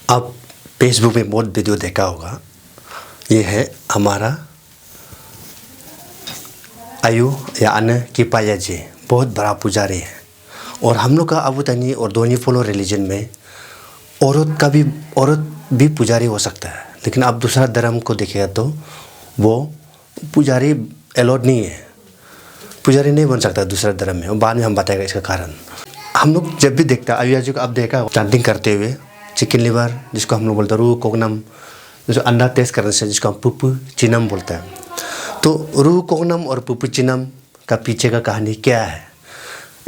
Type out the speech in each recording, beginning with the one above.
आप फेसबुक में बहुत वीडियो देखा होगा। ये है हमारा आयु या अन किपाया जी, बहुत बड़ा पुजारी है। और हम लोग का अबू तनी और दोनी फॉलो रिलीजन में औरत भी पुजारी हो सकता है। लेकिन आप दूसरा धर्म को देखिएगा तो वो पुजारी अलाउड नहीं है, पुजारी नहीं बन सकता दूसरा धर्म में। और बाद में हम बताएगा इसका कारण। हम लोग जब भी देखते हैं अय्या जी को, आप देखा चांटिंग करते हुए चिकन लिवर, जिसको हम लोग बोलते हैं रूह कोगनम, जो अंडा टेस्ट करने से जिसको हम पुप्पू चिनम बोलते हैं। तो रूह कोगनम और पुप्पू चिनम का पीछे का कहानी क्या है?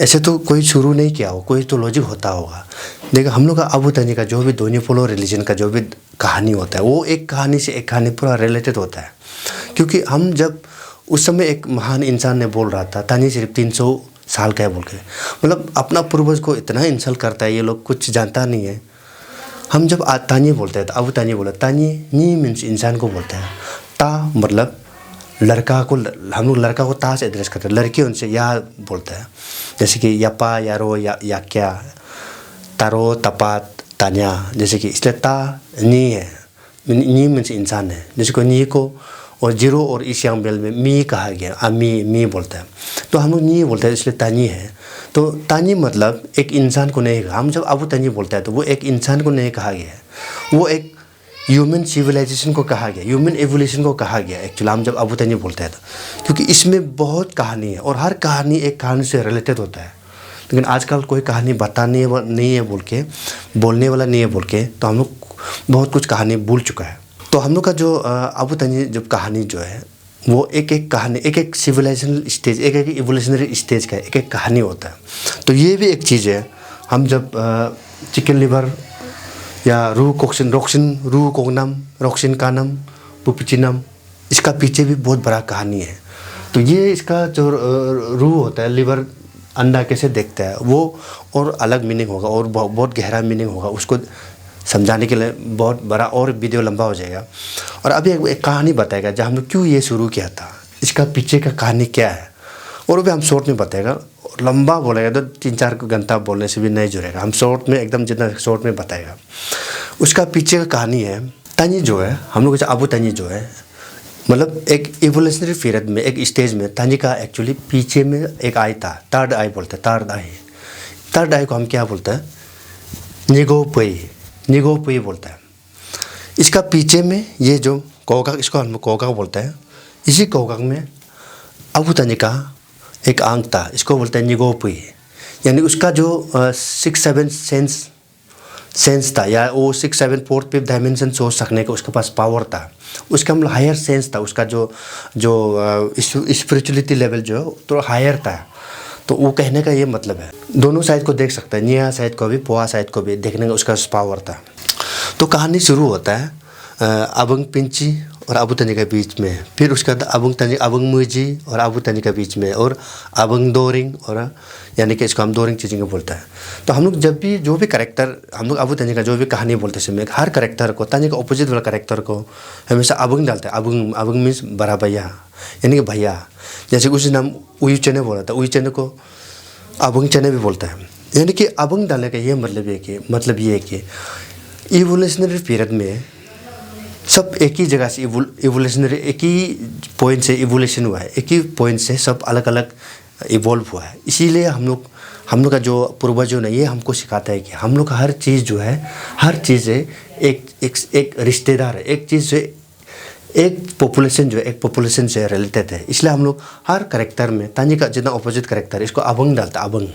ऐसे तो कोई शुरू नहीं किया हो, कोई तो लॉजिक होता होगा। देखो हम लोग का अबू तनी का जो भी दोनी फॉलो रिलीजन का जो भी कहानी होता है, वो एक कहानी से एक कहानी पूरा रिलेटेड होता है। क्योंकि हम जब उस समय एक महान इंसान ने बोल रहा था तानी सिर्फ 300 साल का है बोल के, मतलब अपना पूर्वज को इतना इंसल्ट करता है, ये लोग कुछ जानता नहीं है। हम जब तानी बोलते हैं तो अबू तानी बोला, तानी नी मीन्स इंसान को बोलते हैं, ता मतलब लड़का को, हम लोग लड़का को ता से एड्रेस करते हैं, लड़की उनसे या बोलते हैं। जैसे कि यपा यारो या क्या, तारो तपा तान्या, जैसे कि इसलिए ता नी है, नी मीन्स इंसान है। जैसे को नी को और जीरो और ईशांग बेल में मी कहा गया, मी बोलता है, तो हम लोग नी बोलते हैं, इसलिए तानी है। तो तानी मतलब एक इंसान को नहीं कहा। हम जब अबू तनी बोलते हैं तो वो एक इंसान को नहीं कहा गया है, वो एक ह्यूमन सिविलाइजेशन को कहा गया, ह्यूमन एवोल्यूशन को कहा गया एक्चुअली हम जब अबू तनी बोलते हैं तो। क्योंकि इसमें बहुत कहानी है और हर कहानी एक कहानी से रिलेटेड होता है। लेकिन आजकल कोई कहानी बताने नहीं है बोल के, बोलने वाला नहीं है बोल के, तो हम लोग बहुत कुछ कहानी भूल चुका है। तो हम लोग का जो अबू तनी जब कहानी जो है वो एक कहानी, एक सिविलाइजेशनल स्टेज, एक इवोल्यूशनरी स्टेज का एक कहानी होता है। तो ये भी एक चीज़ है। हम जब चिकन लिवर या रूह कोगनम, रोक्सिन कानम, पुपचिनम, इसका पीछे भी बहुत बड़ा कहानी है। तो ये इसका जो रूह होता है, लिवर अंडा कैसे देखता है, वो और अलग मीनिंग होगा और बहुत गहरा मीनिंग होगा। उसको समझाने के लिए बहुत बड़ा और वीडियो लंबा हो जाएगा। और अभी एक कहानी बताएगा जहाँ हम लोग क्यों ये शुरू किया था, इसका पीछे का कहानी क्या है, और भी हम शॉर्ट में बताएगा। लंबा बोलेगा तो 3-4 घंटा बोलने से भी नहीं जुड़ेगा। हम शॉर्ट में एकदम जितना शॉर्ट में बताएगा। उसका पीछे का कहानी है, तनी जो है, हम लोग अबू तनी जो है, मतलब एक इवोल्यूशनरी पीरियड में एक स्टेज में तनी का एक्चुअली पीछे में एक आई था, थर्ड आई बोलते हैं। थर्ड आई को हम क्या बोलते हैं, निगोपुई बोलता है। इसका पीछे में ये जो कोकाक, इसको हम कोकाक बोलते हैं। इसी कोकाक में अबू तनी का एक आंख था, इसको बोलते हैं निगोपुई। यानी उसका जो 6-7 सेंस था, या वो 6-7 4th 5th डायमेंशन सोच सकने का उसके पास पावर था। उसका मतलब हायर सेंस था, उसका जो स्पिरिचुअलिटी लेवल जो तो हायर था। तो वो कहने का ये मतलब है, दोनों साइड को देख सकता है, निया साइड को भी पोआ साइड को भी देखने का उसका पावर था। तो कहानी शुरू होता है अबंग पिंची और अबू तनी के बीच में, फिर उसके बाद अबंग मुजी और अबू तनी के बीच में, और अबंग दोरिंग, और यानी कि इसको हम दोरिंग चीज़ें बोलता है। तो हम लोग जब भी जो भी कैरेक्टर, हम लोग अबू तनी का जो भी कहानी बोलते समय हर कैरेक्टर को, तनी का ऑपोजिट वाला कैरेक्टर को हमेशा अबंग डालते हैं। अबंग मीन्स बड़ा भैया, यानी कि भैया। जैसे उसी नाम उई चने बोला था, उई चने को अबंग चने भी बोलता है। यानी कि अबंग डालने का ये मतलब ये है कि इवोल्यूशनरी पीरियड में सब एक ही जगह से इवोल्यूशनरी, एक ही पॉइंट से इवोल्यूशन हुआ है, एक ही पॉइंट से सब अलग अलग इवॉल्व हुआ है। इसीलिए हम लोग का जो पूर्वजों ने ये हमको सिखाता है कि हम लोग का हर चीज़ जो है, हर चीज़ से एक रिश्तेदार है, एक चीज़ से एक पॉपुलेशन जो है एक पॉपुलेशन से रिलेटेड है। इसलिए हम लोग हर कैरेक्टर में तानी का जितना अपोजिट कैरेक्टर है इसको अबंग डालता है। अबंग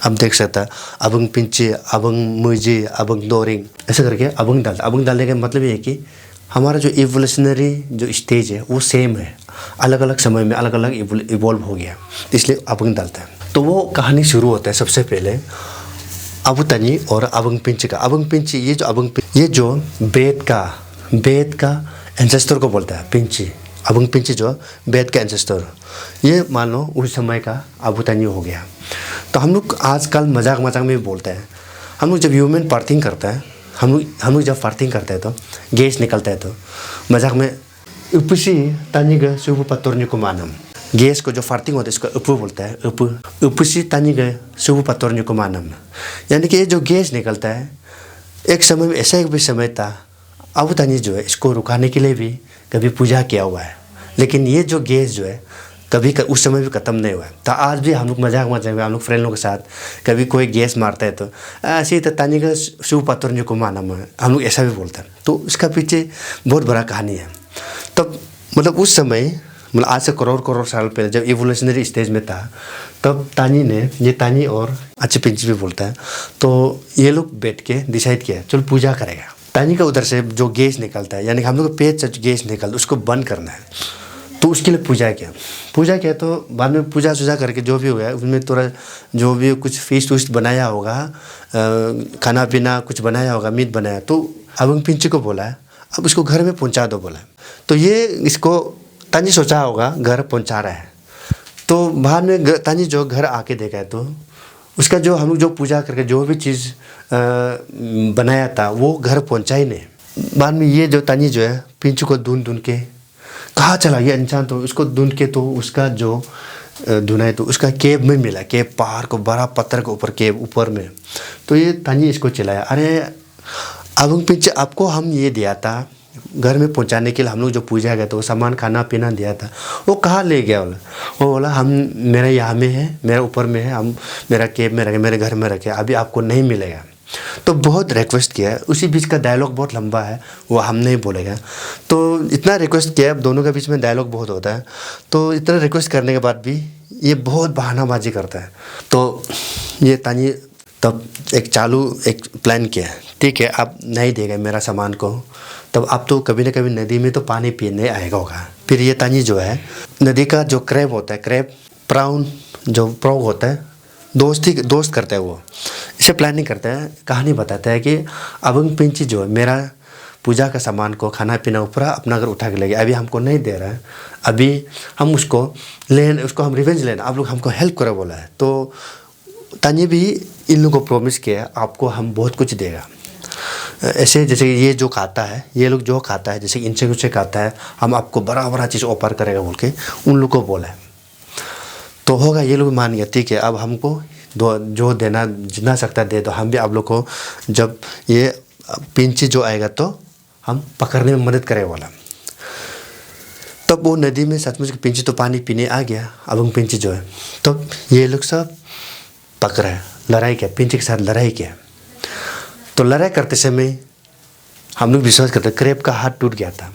अब देख सकता है, अबंग पिंचे, अबंग मुजी, अबंग दोरिंग, ऐसे करके अबंग डालता है। अबंग डालने का मतलब ये है कि हमारा जो इवोल्यूशनरी जो स्टेज है वो सेम है, अलग अलग समय में अलग अलग इवॉल्व हो गया, इसलिए अबंग डालता है। तो वो कहानी शुरू होता है सबसे पहले अबू तनी और अबंग पिंची का। अबंग पिंची, ये जो बेद का एंसेस्टर को बोलता है पिंची। अबंग पिंची जो बेद का एंसेस्टर, ये मान लो उस समय का अबू तनी हो गया। तो हम लोग आजकल मजाक में भी बोलते हैं, हम लोग जब ह्यूमन पार्थिंग करता है, हम लोग जब फार्थिंग करते हैं तो गैस निकलता है, तो मजाक में उपुसी तानिग सुबु पत्तोरनी को मानम, गैस को जो फार्थिंग होता है इसको उपु बोलता है। उपुसी तानिग सुबु पत्तोरनी को मानम, यानी कि ये जो गैस निकलता है एक समय में ऐसा एक भी समय था, अब तानी जो है इसको रुकाने के लिए भी कभी पूजा किया हुआ है, लेकिन ये जो गैस जो है कभी उस समय भी ख़त्म नहीं हुआ है। तो आज भी हम लोग मजाक में हम लोग फ्रेंड लोगों के साथ कभी कोई गैस मारता है तो ऐसे ही तो तानी का शिव पात्र जो को माना में हम लोग ऐसा भी बोलते हैं। तो इसका पीछे बहुत बड़ा कहानी है। तब मतलब उस समय, मतलब आज से करोड़ करोड़ साल पहले जब इवोल्यूशनरी स्टेज में था, तब तानी ने, ये तानी और अच्छे पिंच भी बोलता है, तो ये लोग बैठ के डिसाइड किया चलो पूजा करेगा। तानी का उधर से जो गैस निकलता है, यानी हम लोग पेट से गैस निकलता उसको बंद करना है, तो उसके लिए पूजा किया। तो बाद में पूजा सूजा करके जो भी हुआ है उसमें थोड़ा जो भी कुछ फीस्ट वूस्ट बनाया होगा, खाना पीना कुछ बनाया होगा, मीट बनाया, तो अबंग पिंची को बोला है अब इसको घर में पहुंचा दो बोला। तो ये इसको तानी सोचा होगा घर पहुंचा रहा है। तो बाद में तानी जो घर आके देखा है तो उसका जो हम लोग जो पूजा करके जो भी चीज़ बनाया था वो घर पहुंचा ही नहीं। बाद में ये जो तानी जो है पिंचू को ढूंढ के कहाँ चला गया इंसान, तो उसको ढूंढ के तो उसका जो ढूंढा है तो उसका केव में मिला, केव पहाड़ को बड़ा पत्थर के ऊपर, केव ऊपर में। तो ये तानी इसको चिल्लाया, अरे अबंग पिंच आपको हम ये दिया था घर में पहुंचाने के लिए, हम लोग जो पूजा गए तो वो सामान खाना पीना दिया था वो कहाँ ले गया बोला। वो बोला हम मेरे यहाँ में है, मेरे ऊपर में है, हम मेरा केव में रखे, मेरे घर में रखे, अभी आपको नहीं मिलेगा। तो बहुत रिक्वेस्ट किया है, उसी बीच का डायलॉग बहुत लंबा है वो हम नहीं बोलेगा। तो इतना रिक्वेस्ट किया, दोनों के बीच में डायलॉग बहुत होता है। तो इतना रिक्वेस्ट करने के बाद भी ये बहुत बहानाबाजी करता है। तो ये तानी तब एक प्लान किया, ठीक है आप नहीं देगा मेरा सामान को, तब आप तो कभी ना कभी नदी में तो पानी पीने आएगा होगा। फिर ये तानी जो है नदी का जो क्रैब होता है, क्रैब प्राउन जो प्रोग होता है, दोस्त करता है वो, इसे प्लानिंग करता है, कहानी बताता है कि अबंग पिंची जो है मेरा पूजा का सामान को खाना पीना ऊपर अपना घर उठा के ले गया, अभी हमको नहीं दे रहा है, अभी हम उसको हम रिवेंज लेना, आप लोग हमको हेल्प करो बोला है। तो तानी भी इन लोगों को प्रॉमिस किया आपको हम बहुत कुछ देगा, ऐसे जैसे ये जो खाता है, ये लोग जो खाता है जैसे इनसे कुछ खाता है, हम आपको बड़ा बड़ा चीज़ ऑफर करेगा बोल के उन लोग को बोला है। तो होगा, ये लोग मान गया, ठीक है अब हमको जो देना जितना सकता दे दो, हम भी आप लोग को जब ये पिंची जो आएगा तो हम पकड़ने में मदद करेगा बोला। तब वो नदी में सचमुच पिंची तो पानी पीने आ गया, अबंग पिंची जो है, तब ये लोग सब पकड़ा, लड़ाई किया, पिंची के साथ लड़ाई किया। तो लड़ाई करते समय हम लोग विश्वास करते क्रैब का हाथ टूट गया था,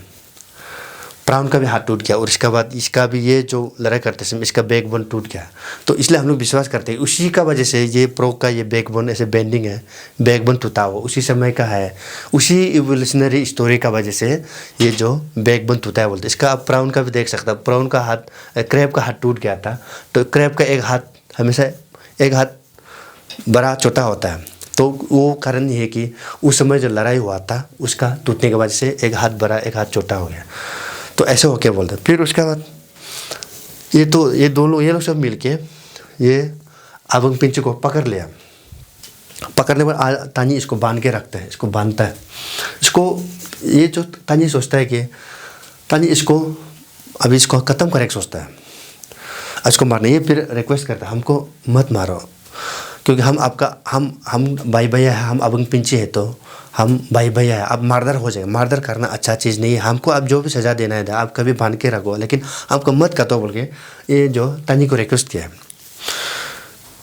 प्राउन का भी हाथ टूट गया, और इसके बाद इसका भी, ये जो लड़ाई करते समय इसका बैकबोन टूट गया। तो इसलिए हम लोग विश्वास करते हैं उसी का वजह से ये प्रोग का ये बैकबोन ऐसे बेंडिंग है, बैकबोन टूटा हुआ उसी समय का है, उसी इवोल्यूशनरी स्टोरी का वजह से ये जो बैकबोन टूटा है बोलते। इसका आप प्राउन का भी देख सकता, प्राउन का हाथ, क्रैब का हाथ टूट गया था, तो क्रैब का एक हाथ हमेशा एक हाथ बड़ा छोटा होता है। तो वो कारण ये है कि उस समय जो लड़ाई हुआ था उसका टूटने की वजह से एक हाथ बड़ा एक हाथ छोटा हो गया। तो ऐसे होके बोलते। फिर उसके बाद ये दोनों ये लोग सब मिलके ये अबंग पिंची को पकड़ लिया। पकड़ने पर तानी इसको बांध के रखता है, इसको बांधता है इसको। ये जो तानी सोचता है कि तानी इसको अभी इसको ख़त्म करें सोचता है, इसको मारना। ये फिर रिक्वेस्ट करता है हमको मत मारो, क्योंकि हम आपका हम भाई भैया है, हम अबंग पिंची है तो हम भाई भैया है, अब मारदर हो जाएगा। मारदर करना अच्छा चीज़ नहीं है, हमको अब जो भी सज़ा देना है आप कभी बांध के रखो, लेकिन हमको मत कतो बोल के ये जो तानी को रिक्वेस्ट किया है।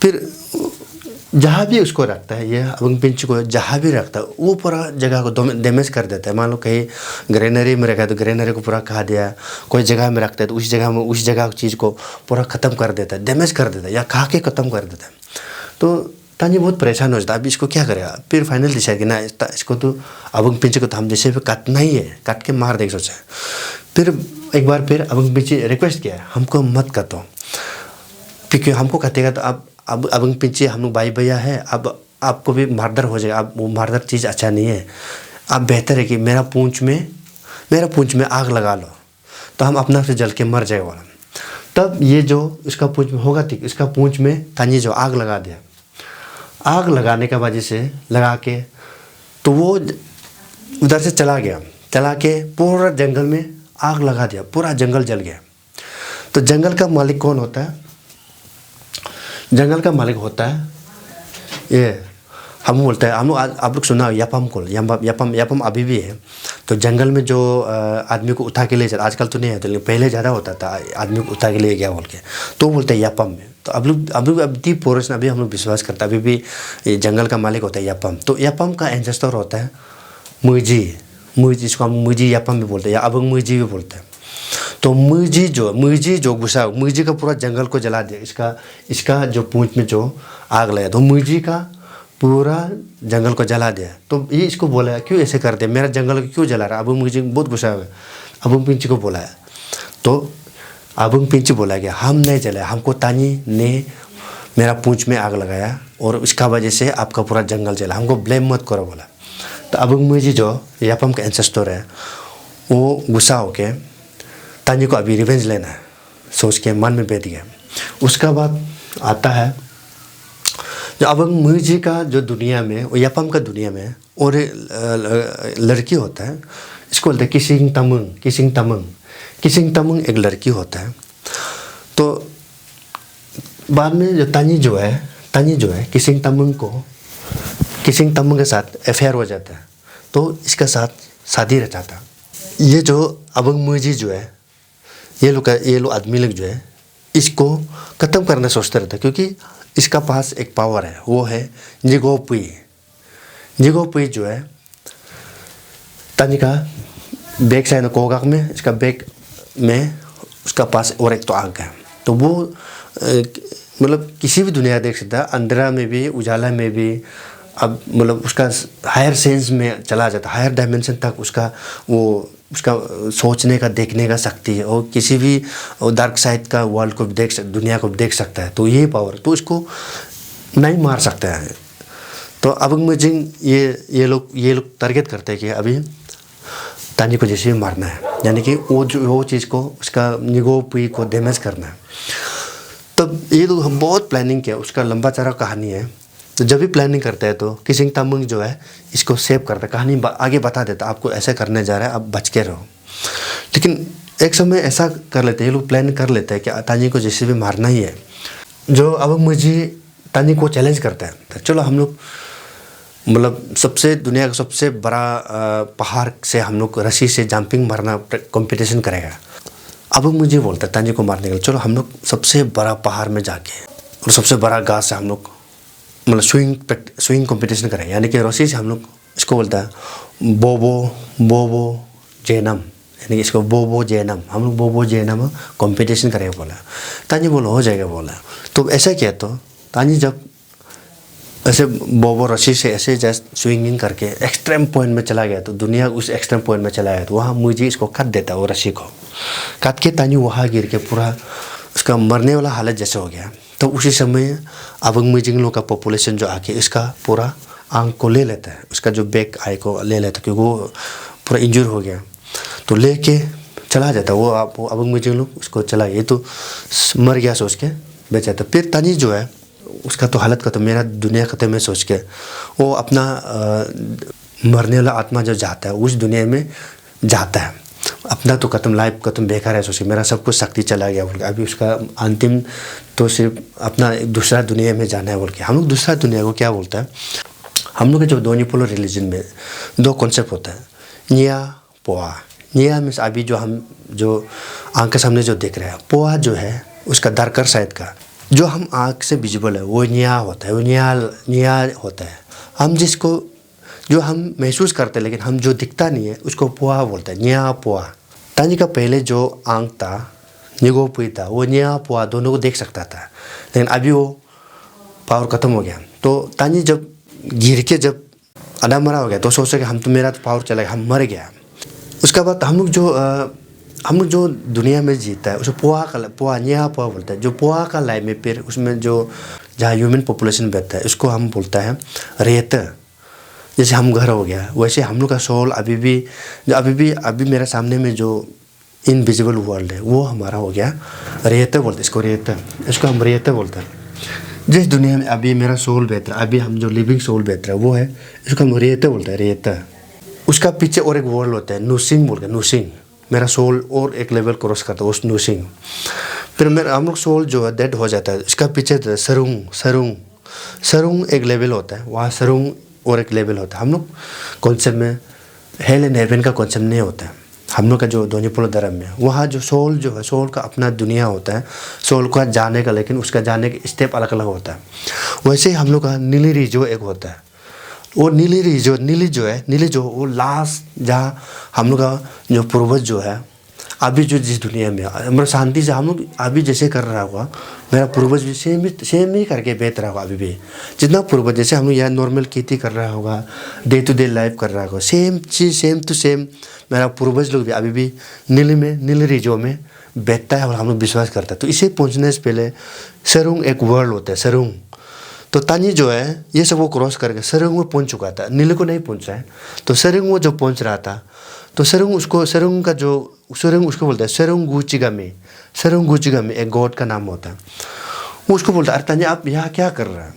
फिर जहाँ भी उसको रखता है, ये अबंग पिंची को जहाँ भी रखता है वो पूरा जगह को डैमेज कर देता है। मान लो कहीं ग्रेनरी में रखा है तो ग्रेनरी को पूरा खा दिया, कोई जगह में रखता है तो उस जगह चीज़ को पूरा ख़त्म कर देता है, डैमेज कर देता है या खा के ख़त्म कर देता है। तो तानी बहुत परेशान हो जाता है, अभी इसको क्या करेगा। फिर फाइनल डिसाइड कि ना इसको तो अबंग पिंची को तो हम जैसे भी काटना ही है, काट के मार देगा सोचा। फिर एक बार फिर अबंग पिंची रिक्वेस्ट किया हमको मत काटो, क्योंकि हमको काटेगा तो अब अबंग पिंची हम लोग भाई भैया है, अब आपको भी मारदर हो जाएगा। अब वो मारदर चीज़ अच्छा नहीं है, अब बेहतर है कि मेरा पूंछ में आग लगा लो तो हम अपना से जल के मर जाएगा। तब ये जो इसका पूंछ में होगा, ठीक इसका पूंछ में तानी जो आग लगा दिया। आग लगाने का वजह से लगा के तो वो उधर से चला के पूरा जंगल में आग लगा दिया, पूरा जंगल जल गया। तो जंगल का मालिक कौन होता है? जंगल का मालिक होता है ये हम बोलते हैं, हम लोग आप लोग सुना यापम को, यापम अभी भी है। तो जंगल में जो आदमी को उठा के ले जाता, आजकल तो नहीं है, तो लेकिन पहले ज़्यादा होता था आदमी को उठा के ले गया बोल के, तो बोलते हैं यापम में। तो अभी पोरस अभी हम लोग विश्वास करते हैं, अभी भी ये जंगल का मालिक होता है यापम। तो यापम का एंसेस्टर होता है मुइजी, इसको हम मुइजी यापम भी बोलते हैं या अबंग मुइजी भी बोलते हैं। तो मुइजी जो गुस्सा, मुइजी का पूरा जंगल को जला दिया, इसका जो पूंछ में जो आग लगा, तो मुइजी का पूरा जंगल को जला दिया। तो ये इसको बोला क्यों ऐसे कर दिया, मेरा जंगल को क्यों जला रहा। अबुंग मुइजी बहुत गुस्सा हुआ, अबुंग पिंची को बोला है। तो अबुंग पिंची बोला गया हम नहीं जलाया, हमको तानी ने मेरा पूंछ में आग लगाया और इसका वजह से आपका पूरा जंगल जला, हमको ब्लेम मत करो बोला। तो अबुंग मुइजी जो यापम का एंसेस्टर है, वो गुस्सा होके तानी को अभी रिवेंज लेना है सोच के मन में बैठ गया। उसका बाद आता है जो अबंग मुइजी का जो दुनिया में, वो यापम का दुनिया में और लड़की होता है, इसको बोलते हैं किसिंग तमंग एक लड़की होता है। तो बाद में जो तानी जो है किसिंग तमंग के साथ अफेयर हो जाता है, तो इसका साथ शादी रचाता। ये जो अबंग मुइजी जो है, ये लोग आदमी लोग जो है इसको ख़त्म करना सोचते रहते, क्योंकि इसका पास एक पावर है, वो है निगोपुई जो है तानी का बैक साइड कोगाक में, इसका बैक में उसका पास और एक तो आंख है। तो वो मतलब किसी भी दुनिया देख सकता है, अंधेरा में भी उजाला में भी, अब मतलब उसका हायर सेंस में चला जाता, हायर डायमेंशन तक उसका सोचने का देखने का शक्ति है, और किसी भी डार्क साइड का वर्ल्ड को दुनिया को देख सकता है। तो ये पावर, तो इसको नहीं मार सकता है। तो अबंग मुइजी ये लोग टारगेट करते हैं कि अभी तानी को जैसे मारना है, यानी कि वो चीज़ को, उसका निगोपुई को डैमेज करना है। तब ये लोग हम बहुत प्लानिंग किया, उसका लंबा चौड़ा कहानी है। तो जब भी प्लानिंग करता है तो किसिंग तमंग जो है इसको सेव करता है, कहानी आगे बता देता, आपको ऐसे करने जा रहा है, आप बच के रहो। लेकिन एक समय ऐसा कर लेते हैं, ये लोग प्लान कर लेते हैं कि तानी को जैसे भी मारना ही है। जो अब मुझे तानी को चैलेंज करता है, तो चलो हम लोग मतलब दुनिया का सबसे बड़ा पहाड़ से हम लोग रस्सी से जंपिंग मारना कंपटीशन करेगा। अब मुझे बोलता है तानी को मारने के लिए, चलो हम लोग सबसे बड़ा पहाड़ में जाके और सबसे बड़ा घास से हम लोग मतलब स्विंग कंपटीशन करें, यानी कि रस्सी से हम लोग, इसको बोलता है बोबो जैनम, यानी कि इसको बोबो जैनम, हम लोग बोबो जैनम कंपटीशन करेंगे बोला। तानी बोला हो जाएगा बोला। तो ऐसा किया, तो तानी जब ऐसे बोबो रस्सी से ऐसे जस्ट स्विंगिंग करके एक्सट्रीम पॉइंट में चला गया, तो दुनिया उस एक्सट्रीम पॉइंट में चला गया, तो वहाँ मुझे इसको काट देता, वो रस्सी को काट के तानी वहाँ गिर के पूरा उसका मरने वाला हालत जैसे हो गया। तो उसी समय अबंग मुइजिंग लोग का पॉपुलेशन जो आके इसका पूरा आंख को ले लेता है, उसका जो बैक आई को ले लेता है, क्योंकि वो पूरा इंजर हो गया। तो लेके चला जाता वो अबंग मुइजिंग लोग उसको चला गया, तो मर गया सोच के बेच जाता। फिर तानी जो है उसका तो हालत खत्म, मेरा दुनिया खत्म है सोच के वो अपना मरने वाला आत्मा जो जाता है उस दुनिया में जाता है, अपना तो खत्म, लाइफ खत्म, बेकार है सोच के, मेरा सब कुछ शक्ति चला गया बोल के। अभी उसका अंतिम तो सिर्फ अपना दूसरा दुनिया में जाना है बोल के। हम लोग दूसरा दुनिया को क्या बोलता है, हम लोग के जो दोनीपोलो रिलीजन में दो कॉन्सेप्ट होता है, निया पोआ। निया मीन्स अभी जो हम जो आँख के सामने जो देख रहे हैं, पोआ जो है उसका डार्कर साइड का जो हम आँख से विजिबल है वो निया होता है, वो निया होता है। हम जिसको जो हम महसूस करते हैं लेकिन हम जो दिखता नहीं है उसको पोआ बोलते हैं, निया पोआ। तानी का पहले जो आँख था निगोपुई था, वो निया पोआ दोनों को देख सकता था, लेकिन अभी वो पावर ख़त्म हो गया। तो तानी जब गिर के जब आधा मरा हो गया तो सोच कि हम तो मेरा तो पावर चला गया, हम मर गया। उसके बाद हम लोग जो दुनिया में जीता है उसे पोआ निया पोआ बोलता है। जो पोआ का लाइफ में फिर उसमें जो जहाँ ह्यूमन पॉपुलेशन बैठता है उसको हम बोलता है रेत। जैसे हम घर हो गया वैसे हम लोग का सोल अभी मेरे सामने में जो इनविजिबल वर्ल्ड है वो हमारा हो गया रेत बोलते, इसको हम रेत बोलते हैं। जिस दुनिया में अभी मेरा सोल बैठ रहा है, अभी हम जो लिविंग सोल बैठ रहा है वो है, इसको हम रेत बोलते हैं, रेत। उसका पीछे और एक वर्ल्ड होता है नुसिंग बोलते हैं, नुसिंग। मेरा सोल और एक लेवल क्रॉस करता है उस नुसिंग। फिर हम लोग सोल जो है डेड हो जाता है, इसका पीछे सरुंग सरुंग एक लेवल होता है, वहाँ सरुंग और एक लेवल होता है। हम लोग कॉन्सेप्ट में हेल एंड हेवन का कॉन्सेप्ट नहीं होता है। हम लोग का जो दोन्यीपोलो धर्म में वहाँ जो सोल है, सोल का अपना दुनिया होता है, सोल का जाने का, लेकिन उसका जाने के स्टेप अलग अलग होता है। वैसे ही हम लोग का नीली रिजो एक होता है। वो नीली जो वो लास्ट जहाँ हम लोग का जो पूर्वज जो है अभी जो जिस दुनिया में मतलब शांति से हम लोग अभी जैसे कर रहा होगा, मेरा पूर्वज भी सेम ही करके बेच रहा होगा। अभी भी जितना पूर्वज जैसे हम लोग यहाँ नॉर्मल खेती कर रहा होगा, डे टू डे लाइफ कर रहा होगा, सेम चीज़ सेम टू सेम मेरा पूर्वज लोग भी अभी भी नीली रिजो में बेचता है और हम लोग विश्वास करता है। तो इसे पहुँचने से पहले सरुंग एक वर्ल्ड होता है, सरुंग। तो तानी जो है ये सब वो क्रॉस करके सरुंग में पहुँच चुका था, नीले को नहीं पहुँचा है। तो सरुंग वो जो पहुँच रहा था, तो सरुंग उसको बोलता है सरुंग गुचिगामी। सरुंग गुचिगामी एक गॉड का नाम होता है। वो उसको बोलता है, अरे तानी आप यहाँ क्या कर रहा है,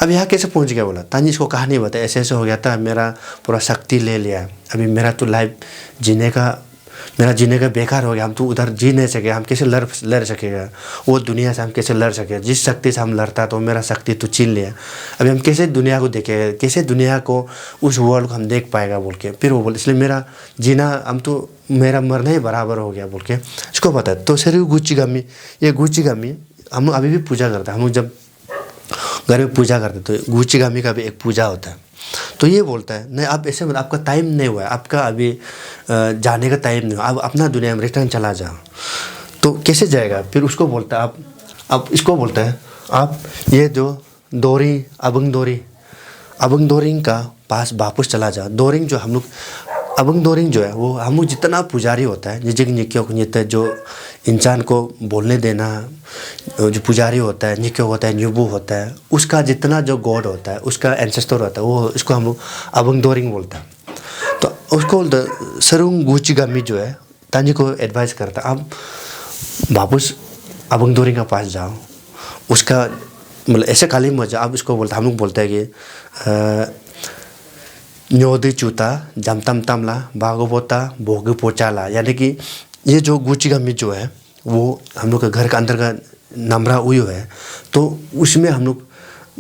अब यहाँ कैसे पहुँच गया? बोला तानी इसको कहानी बताया, ऐसे ऐसे हो गया था, मेरा पूरा शक्ति ले लिया, अभी मेरा तो लाइफ जीने का बेकार हो गया, हम तो उधर जी नहीं सके, हम कैसे लड़ सकेगा, वो दुनिया से हम कैसे लड़ सके, जिस शक्ति से हम लड़ता तो मेरा शक्ति तो छीन लिया, अभी हम कैसे दुनिया को देखेगा, कैसे दुनिया को उस वर्ल्ड को हम देख पाएगा बोल के। फिर वो बोले इसलिए मेरा जीना हम तो मेरा मरना ही बराबर हो गया बोल के इसको पता है। तो सर ये गुचिगामी हम लोग अभी भी पूजा करते हैं। हम लोग जब घर में पूजा करते तो गुचिगामी का भी एक पूजा होता है। तो ये बोलता है नहीं आप ऐसे आपका टाइम नहीं हुआ है, आपका अभी जाने का टाइम नहीं हुआ, आप अपना दुनिया में रिटर्न चला जाओ। तो कैसे जाएगा? फिर उसको बोलता है आप इसको बोलता है आप ये जो अबंग दोरिंग का पास वापस चला जाओ। दोरिंग जो हम लोग अबंग दोरिंग जो है वो हम लोग जितना पुजारी होता है जो इंसान को बोलने देना, जो पुजारी होता है निक्यो होता है न्यूबू होता है, उसका जितना जो गॉड होता है उसका एंसेस्टर होता है, वो इसको हम लोग अबंग दोरिंग बोलता है। तो उसको सरुंग गुचिगामी जो है तानी को एडवाइस करता है आप वापस अबंग दोरिंग के पास जाओ, उसका मतलब ऐसे खाली मत जाओ। आप इसको बोलते हम लोग बोलते हैं कि न्योदी चूता जमतम तमला बागोपोता भोग पोचाला, यानी कि ये जो गुचिगामी जो है वो हम लोग के घर का अंदर का नमरा उयु है, तो उसमें हम लोग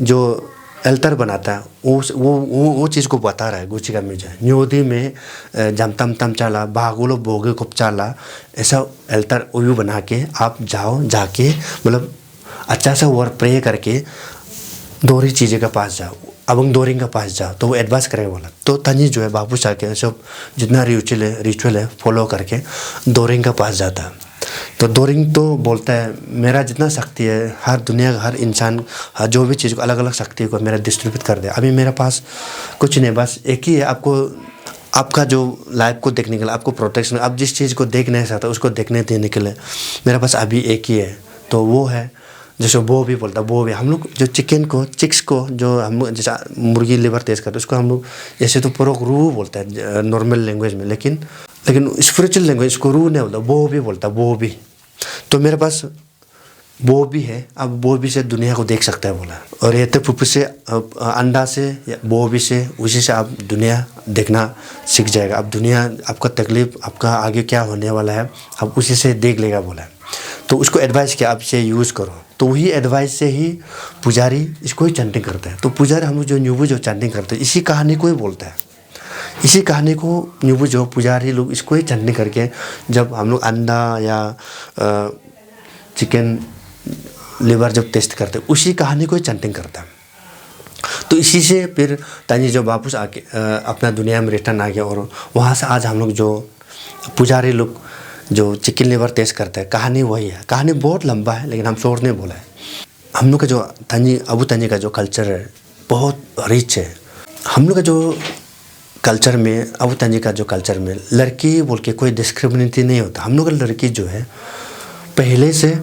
जो एल्तर बनाता है वो चीज़ को बता रहा है। गुचिगामी जो है न्योदी में जमतम तम चाला बागोलो भोगे कुप चाला, ऐसा एल्तर उयु बना के आप जाके मतलब अच्छा सा वर्ड प्रे करके दोरी चीज़ें के पास जाओ, अबंग दोरिंग के पास जाओ, तो वो एडवाइस करेगा बोला। तो तनी जो है वापस आके सब जितना रिचुअल है फॉलो करके दोरिंग के पास जाता है। तो दोरिंग तो बोलता है मेरा जितना शक्ति है हर दुनिया का हर इंसान जो भी चीज़ को अलग अलग शक्ति को मेरा डिस्ट्रीब्यूट कर दे। अभी मेरे पास कुछ नहीं, बस एक ही है, आपका जो लाइफ को देखने के लिए, आपको प्रोटेक्शन, आप जिस चीज़ को देख नहीं सकता उसको देखने देने के लिए मेरे पास अभी एक ही है, तो वो है जैसे वो भी बोलता वो भी। हम लोग जो चिक्स को जो हम लोग जैसा मुर्गी लिवर तेज करते उसको हम लोग ऐसे तो पूरा रू बोलता है नॉर्मल लैंग्वेज में, लेकिन स्पिरिचुअल लैंग्वेज इसको रू नहीं बोलता, वो भी बोलता वो भी। तो मेरे पास वो भी है, अब वो भी से दुनिया को देख सकता है बोला। और ये तो पुप्पी से अंडा से वो भी से उसी से आप दुनिया देखना सीख जाएगा। अब दुनिया आपका तकलीफ आपका आगे क्या होने वाला है आप उसी से देख लेगा बोला। तो उसको एडवाइस किया आप इसे यूज़ करो, तो वही एडवाइस से ही पुजारी इसको ही चैंटिंग करता है। तो पुजारी हम लोग जो न्यूबू जो चैंटिंग करते हैं इसी कहानी को ही बोलता है, इसी कहानी को न्यूबू जो पुजारी लोग इसको ही चैंटिंग करके जब हम लोग अंडा या चिकन लिवर जब टेस्ट करते उसी कहानी को ही चैंटिंग करता है। तो इसी से फिर तानी जो वापस आके अपना दुनिया में रिटर्न आ गया और वहाँ से आज हम लोग जो पुजारी लोग जो चिकन लिवर टेस्ट करते हैं कहानी वही है। कहानी बहुत लंबा है लेकिन हम शॉर्ट नहीं बोला है। हम लोग का जो अबू तानी का जो कल्चर है बहुत रिच है। हम लोग का जो कल्चर में अबू तानी का जो कल्चर में लड़की बोल के कोई डिस्क्रिमिनेटी नहीं होता। हम लोग का लड़की जो है पहले से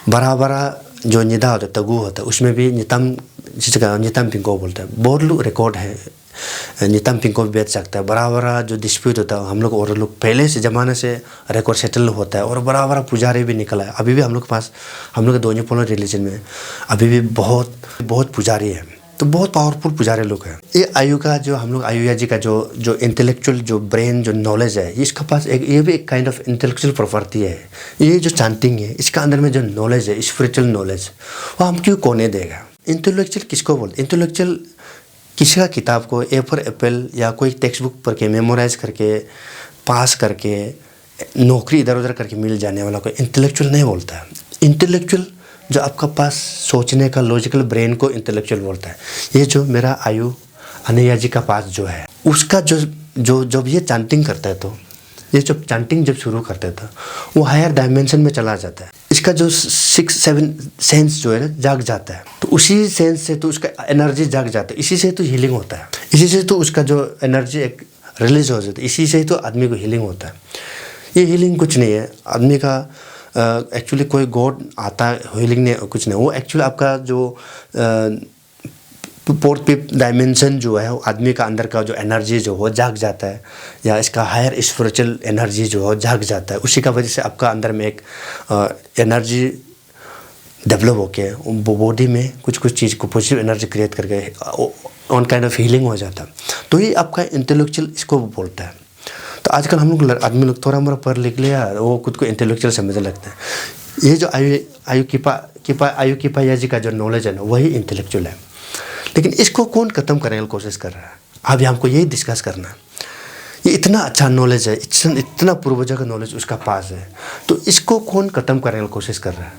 बड़ा जो निदा होता है तगु होता है उसमें भी नितम पिंको बोलता है। बहुत लोग रिकॉर्ड है नितम पिंको भी बेच सकता है। बड़ा जो डिस्प्यूट होता है हम लोग और लोग पहले से ज़माने से रिकॉर्ड सेटल होता है और बड़ा पुजारी भी निकला है। अभी भी हम लोग के पास हम लोग के दोन्यीपोलो रिलीजन में अभी भी बहुत पुजारी है, तो बहुत पावरफुल पुजारी लोग हैं। ये आयु का जो हम लोग आयुया जी का जो इंटेलेक्चुअल जो ब्रेन जो नॉलेज है इसका पास ये भी एक काइंड ऑफ इंटेलेक्चुअल प्रॉपर्टी है। ये जो चैंटिंग है इसका अंदर में जो नॉलेज है स्पिरिचुअल नॉलेज वो हम क्यों कोने देगा। इंटेलेक्चुअल किसको बोलते? इंटेलेक्चुअल किसी का किताब को ए फॉर एप्पल या कोई टेक्स्ट बुक पढ़ के मेमोराइज करके पास करके नौकरी इधर उधर करके मिल जाने वाला को इंटेलेक्चुअल नहीं बोलता है। इंटेलेक्चुअल जो आपका पास सोचने का लॉजिकल ब्रेन को इंटेलेक्चुअल बोलता है। ये जो मेरा आयु अनैया जी का पास जो है उसका जो जब ये चांटिंग करता है तो ये जब चांटिंग जब शुरू करता था वो हायर डायमेंशन में चला जाता है। इसका जो 6-7 सेंस जो है जाग जाता है, तो उसी सेंस से तो उसका एनर्जी जाग जाता है, इसी से तो हीलिंग होता है, इसी से तो उसका जो एनर्जी एक रिलीज हो जाता है, इसी से तो आदमी को हीलिंग होता है। ये हीलिंग कुछ नहीं है आदमी का एक्चुअली कोई गॉड आता है हीलिंग नहीं कुछ नहीं, वो एक्चुअली आपका जो फोर्थ फिफ्थ डायमेंशन जो है आदमी का अंदर का जो एनर्जी जो हो जाग जाता है, या इसका हायर स्पिरिचुअल एनर्जी जो हो जाग जाता है। उसी का वजह से आपका अंदर में एक एनर्जी डेवलप होके बॉडी में कुछ कुछ चीज़ को पॉजिटिव एनर्जी क्रिएट करके ऑन काइंड ऑफ हीलिंग हो जाता है। तो ये आपका इंटेलेक्चुअल इसको बोलता है। तो आजकल हम लोग आदमी लोग थोड़ा मोड़ा पढ़ लिख लिया वो खुद को इंटेलेक्चुअल समझने लगता है। ये जो आयु किपा जी का जो नॉलेज है ना वही इंटेलेक्चुअल है। लेकिन इसको कौन ख़त्म करने की कोशिश कर रहा है? अभी हमको यही डिस्कस करना है। ये इतना अच्छा नॉलेज है, इतना पूर्वजों का नॉलेज उसका पास है, तो इसको कौन ख़त्म करने की कोशिश कर रहा है?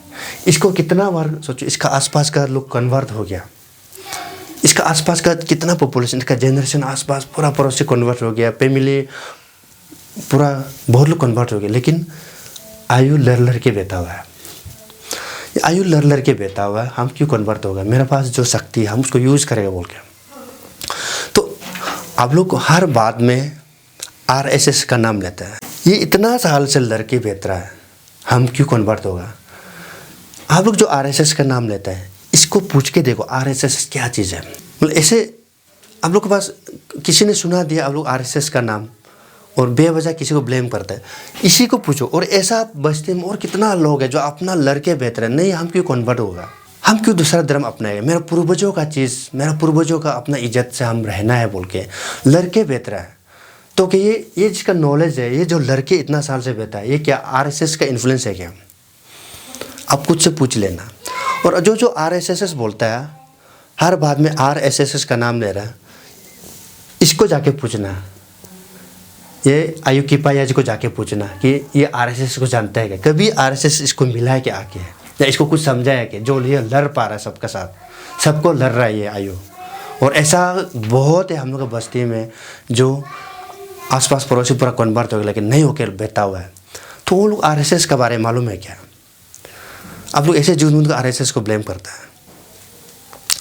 इसको कितना बार सोचो, इसका आसपास का लोग कन्वर्ट हो गया, इसका आसपास का कितना पॉपुलेशन, इसका जनरेशन आसपास पूरा पड़ोस से कन्वर्ट हो गया, फैमिली पूरा बहुत लोग कन्वर्ट हो गए। लेकिन आयु लड़ के बैठा हुआ है, आयु लड़ के बैठा हुआ है। हम क्यों कन्वर्ट होगा? मेरे पास जो शक्ति है हम उसको यूज़ करेगा बोल के। तो आप लोग हर बात में RSS का नाम लेता है। ये इतना साल से लड़ के बैठ रहा है, हम क्यों कन्वर्ट होगा? आप लोग जो RSS का नाम लेता है इसको पूछ के देखो RSS क्या चीज़ है। मतलब ऐसे आप लोग के पास किसी ने सुना दिया आप लोग RSS का नाम और बेवजह किसी को ब्लेम करता है, इसी को पूछो। और ऐसा बस्ती में और कितना लोग हैं जो अपना लड़के बेहतर है, नहीं हम क्यों कन्वर्ट होगा, हम क्यों दूसरा धर्म अपनाएगा, मेरा पूर्वजों का चीज़, मेरा पूर्वजों का अपना इज्जत से हम रहना है बोल के लड़के बेहतर है। तो कि ये जिसका नॉलेज है, ये जो लड़के इतना साल से बेहतर है, ये क्या RSS का इन्फ्लुएंस है क्या? आप खुद से पूछ लेना। और जो RSS बोलता है हर बात में RSS का नाम ले रहा है, इसको जाके पूछना, ये आयु किपा जी को जाके पूछना कि ये RSS को जानता है क्या, कभी RSS इसको मिला है क्या आके, या इसको कुछ समझा है कि जो ये लड़ पा रहा है सबके साथ, सबको लड़ रहा है ये आयु। और ऐसा बहुत है हम लोग का बस्ती में जो आसपास पड़ोसी पूरा कन्वर्ट हो गया लेकिन नहीं होकर बैठा हुआ है। तो वो लोग RSS के बारे में मालूम है क्या? आप लोग ऐसे झूठ को RSS को ब्लेम करता है।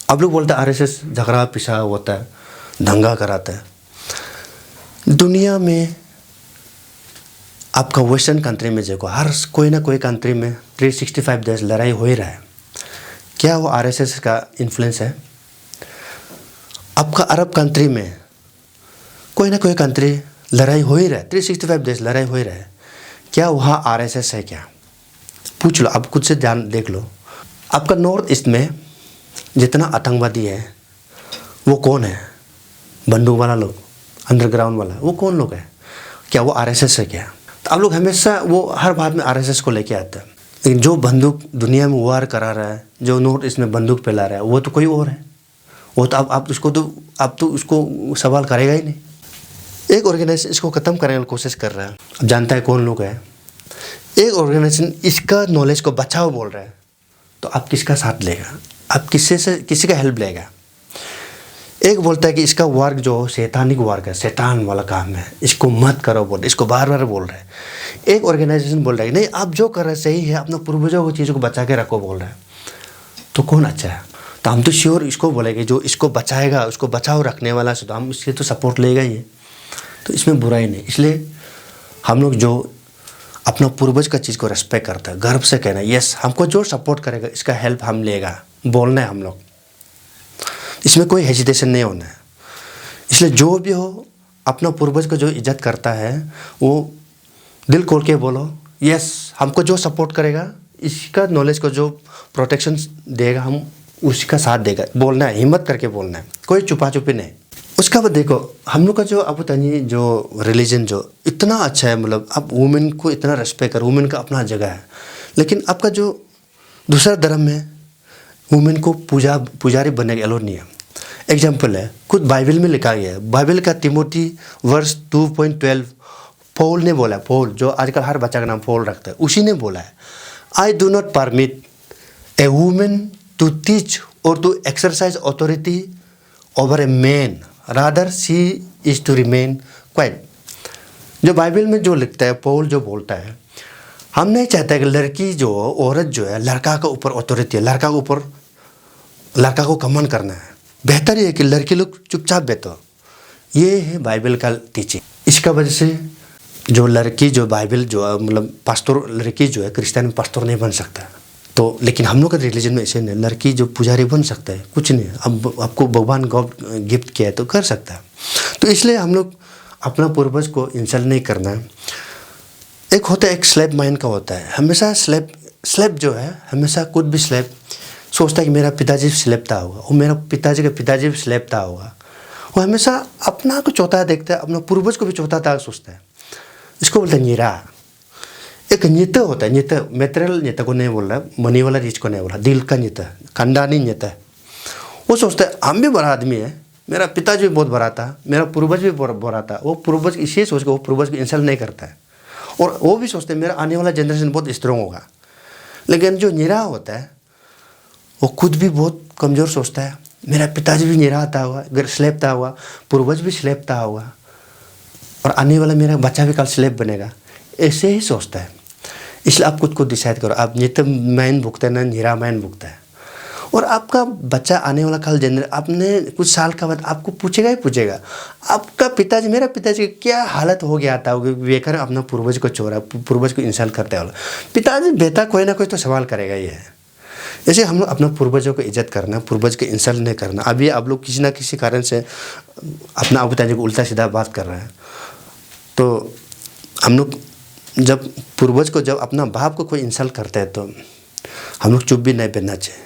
आप लोग बोलते हैं RSS झगड़ा पिसा होता है, दंगा कराता है। दुनिया में आपका वेस्टर्न कंट्री में देखो, हर कोई ना कोई कंट्री में 365 डेज लड़ाई हो ही रहा है। क्या वो RSS का इन्फ्लुएंस है? आपका अरब कंट्री में कोई ना कोई कंट्री लड़ाई हो ही रहा है, 365 डेज लड़ाई हो ही रहा है। क्या वहाँ RSS है क्या? पूछ लो, आप खुद से ध्यान देख लो। आपका नॉर्थ ईस्ट में जितना आतंकवादी है वो कौन है? बंदूक वाला लोग, अंडरग्राउंड वाला, वो कौन लोग है? क्या वो RSS है क्या? तो आप लोग हमेशा वो हर बात में RSS को लेके आते हैं। लेकिन जो बंदूक दुनिया में वार करा रहा है, जो नॉर्थ ईस्ट में बंदूक फैला रहा है, वो तो कोई और है। वो तो आप तो उसको सवाल करेगा ही नहीं। एक ऑर्गेनाइजेशन इसको ख़त्म करने की कोशिश कर रहा है। अब जानता है कौन लोग है? एक ऑर्गेनाइजेशन इसका नॉलेज को बचाओ बोल रहा है, तो आप किसका साथ लेगा? आप किसी का हेल्प लेगा? एक बोलता है कि इसका वर्क जो शैतानिक वर्क है, शैतान वाला काम है, इसको मत करो बोल रहे, इसको बार बार बोल रहे हैं। एक ऑर्गेनाइजेशन बोल रहा है नहीं आप जो कर रहे सही है, अपने पूर्वजों की चीज़ों को बचा के रखो बोल रहा है। तो कौन अच्छा है? तो हम तो श्योर इसको बोलेंगे जो इसको बचाएगा, उसको बचाओ रखने वाला से, तो हम इससे तो सपोर्ट लेगा ही। तो इसमें बुराई नहीं। इसलिए हम लोग जो अपना पूर्वज का चीज़ को रेस्पेक्ट करता है, गर्व से कहना है यस हमको जो सपोर्ट करेगा इसका हेल्प हम लेगा, बोलना है हम लोग। इसमें कोई हेजिटेशन नहीं होना है। इसलिए जो भी हो अपना पूर्वज को जो इज्जत करता है वो दिल खोल के बोलो यस हमको जो सपोर्ट करेगा, इसका नॉलेज को जो प्रोटेक्शन देगा हम उसका साथ देगा, बोलना है, हिम्मत करके बोलना है, कोई छुपा छुपी नहीं। उसका बाद देखो हम लोग का जो अबू तनी जो रिलीजन जो इतना अच्छा है, मतलब आप वुमेन को इतना रेस्पेक्ट कर, वुमेन का अपना जगह है। लेकिन आपका जो दूसरा धर्म है वुमेन को पुजारी बनने का अलाउड नहीं है। एग्जाम्पल है, खुद बाइबल में लिखा गया है, बाइबल का तिमोथी वर्स 2:12 पौल ने बोला, पौल जो आजकल हर बच्चा का नाम पौल रखता है, उसी ने बोला है, I do not permit a women to teach और to exercise authority over a man, rather she is to remain quiet. जो बाइबल में जो लिखता है, पौल जो बोलता है, हम नहीं चाहते कि लड़की जो औरत जो है लड़का के ऊपर अथॉरिटी है, लड़का को कमांड करना है। बेहतर ये है कि लड़की लोग चुपचाप बैठो। ये है बाइबल का टीचिंग। इसका वजह से जो लड़की जो बाइबल जो मतलब पास्टर, लड़की जो है क्रिश्चियन में पास्टर नहीं बन सकता। तो लेकिन हम लोग का रिलीजन में ऐसे नहीं, लड़की जो पुजारी बन सकता है, कुछ नहीं। अब आपको भगवान गॉड गिफ्ट किया है तो कर सकता है। तो इसलिए हम लोग अपना पूर्वज को इंसल्ट नहीं करना है। एक होता है, एक स्लेव माइंड का होता है। हमेशा स्लेव जो है, हमेशा खुद भी स्लेव सोचता है कि मेरा पिताजी भी स्लेव था होगा, और मेरा पिताजी का पिताजी भी स्लेव था होगा। वो हमेशा अपना को चौथा देखता है, अपना पूर्वज को भी चौथा था सोचता है। इसको बोलते हैं नीरा। एक नित्य होता है, नित्य मेटेरियल नित्य को नहीं बोल रहा, मनी वाला चीज को नहीं बोल रहा, दिल का नित्य, खानदानी नित्य। वो सोचता है हम भी बड़ा आदमी है, मेरा पिताजी भी बहुत बड़ा था, मेरा पूर्वज भी बड़ा था। वो पूर्वज इसी सोच के वो पूर्वज को इंसल्ट नहीं करता है, और वो भी सोचते हैं मेरा आने वाला जनरेशन बहुत स्ट्रॉन्ग होगा। लेकिन जो निरा होता है वो खुद भी बहुत कमज़ोर सोचता है, मेरा पिताजी भी निरा था होगा, अगर स्लेव था होगा, पूर्वज भी स्लेव था होगा, और आने वाला मेरा बच्चा भी कल स्लेव बनेगा, ऐसे ही सोचता है। इसलिए आप खुद को डिसाइड करो, आप नित्य मैन भुगता है ना निरा मैन भुगता है। और आपका बच्चा आने वाला कल जनरेशन, आपने कुछ साल का बाद आपको पूछेगा ही पूछेगा, आपका पिताजी, मेरा पिताजी क्या हालत हो गया था, बेकार अपना पूर्वज को चोरा, पूर्वज को इंसल्ट करते वाला पिताजी, बेटा कोई ना कोई तो सवाल करेगा ही है। जैसे हम लोग अपना पूर्वजों को इज्जत करना, पूर्वज को इंसल्ट नहीं करना। अभी आप लोग किसी ना किसी कारण से अपना पिताजी को उल्टा सीधा बात कर रहे हैं, तो हम लोग जब पूर्वज को, जब अपना बाप को कोई इंसल्ट करते हैं तो हम लोग चुप भी नहीं बैठना चाहिए।